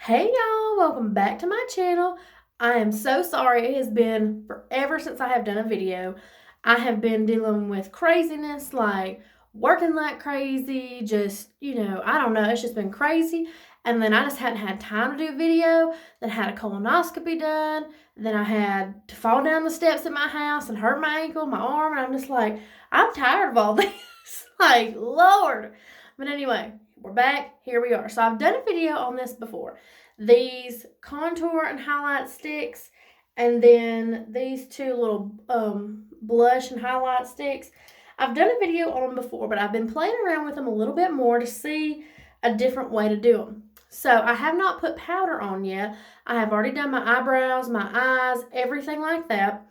Hey y'all, welcome back to my channel. I am so sorry. It has been forever since I have done a video. I have been dealing with craziness, like working like crazy, I don't know, it's just been crazy. And then I just hadn't had time to do a video. Then I had a colonoscopy done. Then I had to fall down the steps at my house and hurt my ankle, my arm, and I'm just like, I'm tired of all this. Like, Lord. But anyway, we're back. Here we are. So I've done a video on this before. These contour and highlight sticks, and then these two little blush and highlight sticks. I've done a video on them before, but I've been playing around with them a little bit more to see a different way to do them. So I have not put powder on yet. I have already done my eyebrows, my eyes, everything like that,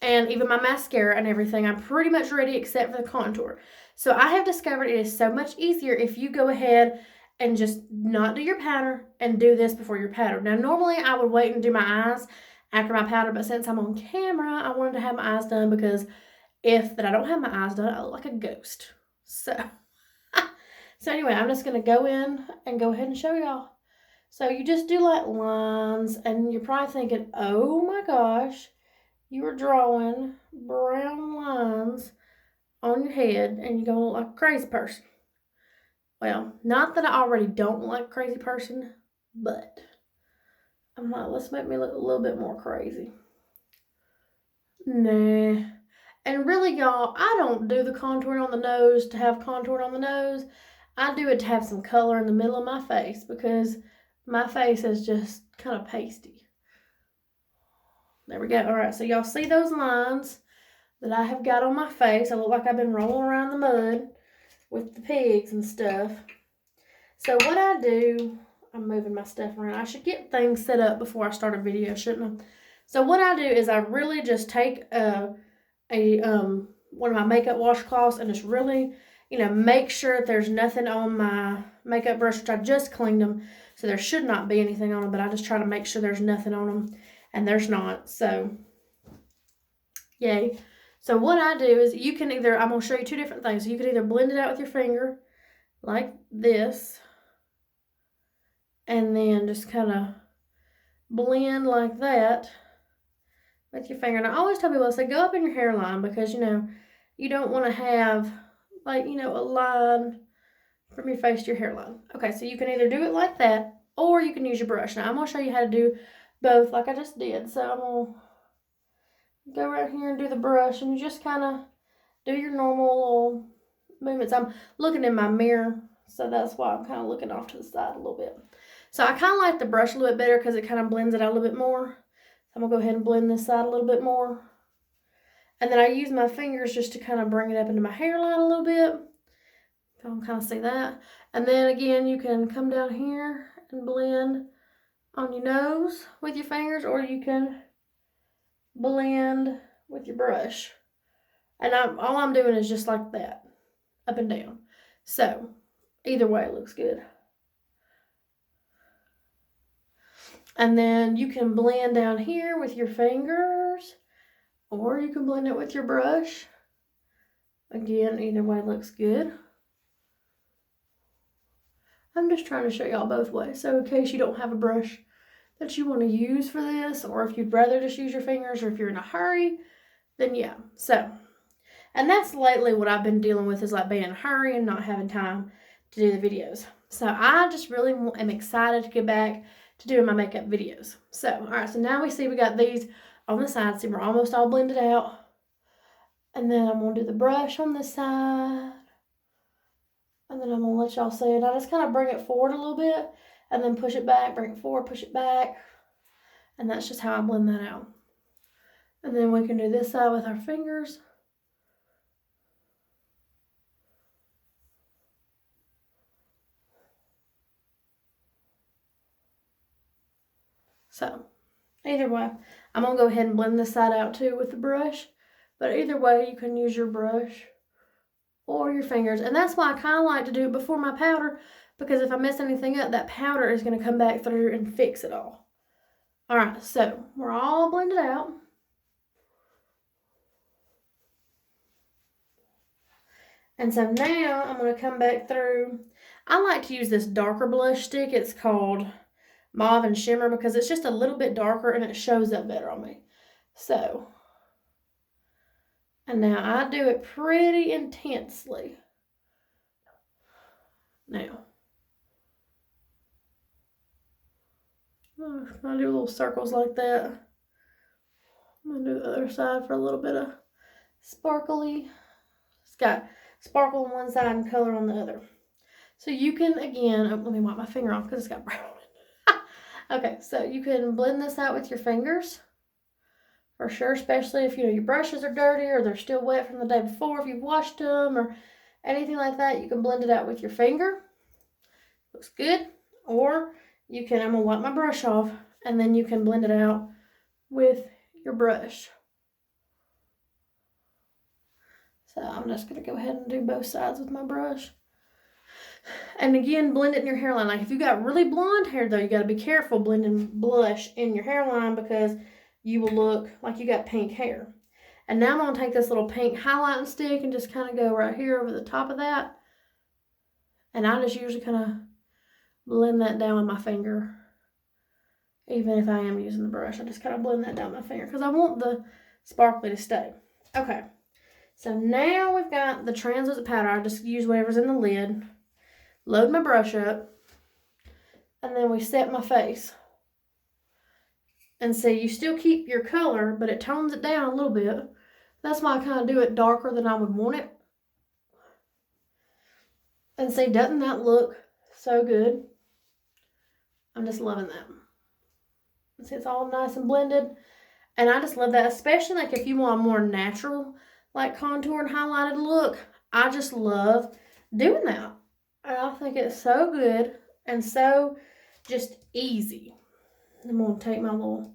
and even my mascara and everything. I'm pretty much ready except for the contour. So I have discovered it is so much easier if you go ahead and just not do your powder and do this before your powder. Now, normally I would wait and do my eyes after my powder, but since I'm on camera, I wanted to have my eyes done because if I don't have my eyes done, I look like a ghost. So anyway, I'm just going to go in and go ahead and show y'all. So you just do like lines, and you're probably thinking, oh my gosh, you are drawing brown lines on your head and you're going to look like a crazy person. Well, not that I already don't look like a crazy person, but I'm like, let's make me look a little bit more crazy. Nah. And really, y'all, I don't do the contouring on the nose to have contour on the nose. I do it to have some color in the middle of my face because my face is just kind of pasty. There we go. All right, so y'all see those lines that I have got on my face? I look like I've been rolling around the mud with the pigs and stuff. So what I do, I'm moving my stuff around. I should get things set up before I start a video, shouldn't I? So what I do is I really just take one of my makeup washcloths and just really, make sure that there's nothing on my makeup brush, which I just cleaned them. So there should not be anything on them, but I just try to make sure there's nothing on them, and there's not. So, yay. So what I do is I'm going to show you two different things. So you can either blend it out with your finger like this, and then just kind of blend like that with your finger. And I always tell people, I say, go up in your hairline because, you don't want to have, a line from your face to your hairline. Okay, so you can either do it like that or you can use your brush. Now, I'm going to show you how to do both like I just did. So I'm going to go right here and do the brush, and you just kind of do your normal little movements. I'm looking in my mirror, so that's why I'm kind of looking off to the side a little bit. So I kind of like the brush a little bit better because it kind of blends it out a little bit more. So I'm going to go ahead and blend this side a little bit more. And then I use my fingers just to kind of bring it up into my hairline a little bit. You can kind of see that. And then again, you can come down here and blend on your nose with your fingers, or you can blend with your brush. And all I'm doing is just like that, up and down. So either way, it looks good. And then you can blend down here with your fingers, or you can blend it with your brush. Again, either way looks good. I'm just trying to show y'all both ways. So in case you don't have a brush that you want to use for this, or if you'd rather just use your fingers, or if you're in a hurry, then yeah. So, and that's lately what I've been dealing with, is like being in a hurry and not having time to do the videos. So I just really am excited to get back to doing my makeup videos. So, all right, so now we see we got these on the side. See, we're almost all blended out. And then I'm going to do the brush on this side. And then I'm going to let y'all see it. I just kind of bring it forward a little bit and then push it back, bring it forward, push it back. And that's just how I blend that out. And then we can do this side with our fingers. So, either way, I'm going to go ahead and blend this side out too with the brush. But either way, you can use your brush or your fingers. And that's why I kind of like to do it before my powder, because if I mess anything up, that powder is going to come back through and fix it all. All right, so we're all blended out. And so now I'm going to come back through. I like to use this darker blush stick. It's called Mauve and Shimmer because it's just a little bit darker and it shows up better on me. So, and now I do it pretty intensely. Now, I'm gonna do little circles like that. I'm gonna do the other side for a little bit of sparkly. It's got sparkle on one side and color on the other. So you can, again, let me wipe my finger off because it's got brown on it. Okay, so you can blend this out with your fingers. For sure, especially if, your brushes are dirty or they're still wet from the day before, if you've washed them or anything like that, you can blend it out with your finger. Looks good. Or you can, I'm going to wipe my brush off, and then you can blend it out with your brush. So I'm just going to go ahead and do both sides with my brush. And again, blend it in your hairline. Like if you got really blonde hair though, you got to be careful blending blush in your hairline because you will look like you got pink hair. And now I'm going to take this little pink highlighting stick and just kind of go right here over the top of that. And I just usually kind of blend that down with my finger. Even if I am using the brush, I just kind of blend that down with my finger because I want the sparkly to stay. Okay, so now we've got the translucent powder. I just use whatever's in the lid. Load my brush up. And then we set my face. And see, you still keep your color, but it tones it down a little bit. That's why I kind of do it darker than I would want it. And see, doesn't that look so good? I'm just loving that. See, it's all nice and blended. And I just love that, especially like if you want a more natural, like contour and highlighted look. I just love doing that. And I think it's so good and so just easy. I'm going to take my little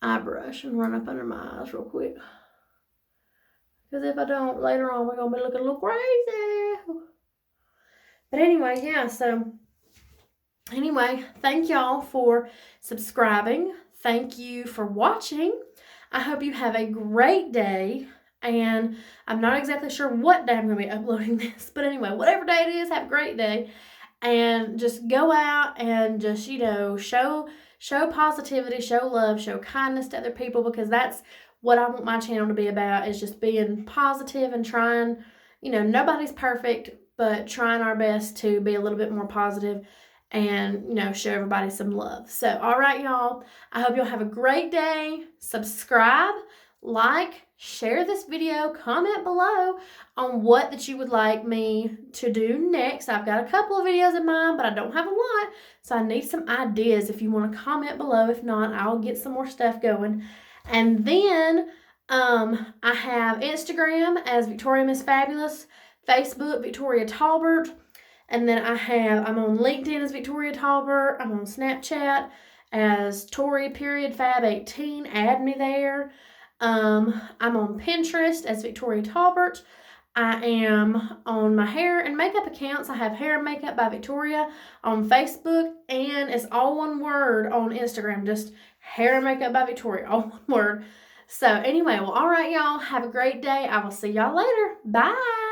eye brush and run up under my eyes real quick. Because if I don't, later on, we're going to be looking a little crazy. But anyway, yeah, so anyway, thank y'all for subscribing. Thank you for watching. I hope you have a great day. And I'm not exactly sure what day I'm going to be uploading this. But anyway, whatever day it is, have a great day. And just go out and just, show positivity, show love, show kindness to other people. Because that's what I want my channel to be about, is just being positive and trying, nobody's perfect, but trying our best to be a little bit more positive and, show everybody some love. So, all right, y'all. I hope y'all have a great day. Subscribe, like, share this video, comment below on what that you would like me to do next. I've got a couple of videos in mind, but I don't have a lot, so I need some ideas. If you want to comment below, if not, I'll get some more stuff going. And then I have Instagram as victoriamissfabulous, Facebook Victoria Tolbert, and then I'm on LinkedIn as Victoria Tolbert. I'm on Snapchat as Tori.Fab18. Add me there. I'm on Pinterest as Victoria Tolbert. I am on my hair and makeup accounts. I have Hair and Makeup by Victoria on Facebook, and it's all one word on Instagram, just Hair and Makeup by Victoria, all one word. So anyway, well, all right, y'all, have a great day. I will see y'all later. Bye.